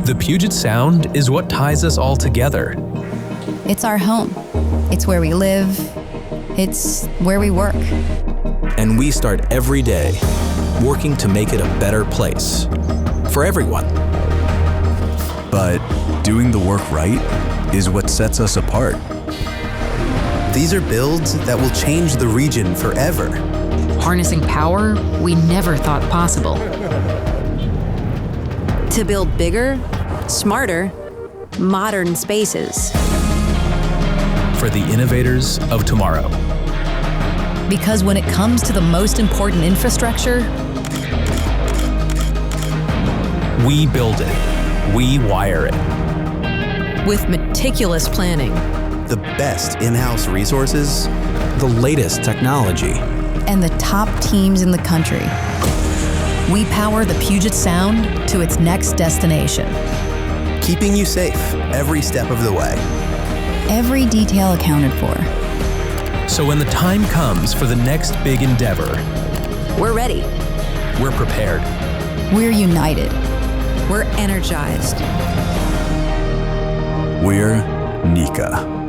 The Puget Sound is what ties us all together. It's our home. It's where we live. It's where we work. And we start every day working to make it a better place for everyone. But doing the work right is what sets us apart. These are builds that will change the region forever. Harnessing power we never thought possible. To build bigger, smarter, modern spaces. For the innovators of tomorrow. Because when it comes to the most important infrastructure, we build it. We wire it. With meticulous planning. The best in-house resources. The latest technology. And the top teams in the country. We power the Puget Sound to its next destination. Keeping you safe every step of the way. Every detail accounted for. So when the time comes for the next big endeavor, we're ready. We're prepared. We're united. We're energized. We're NECA.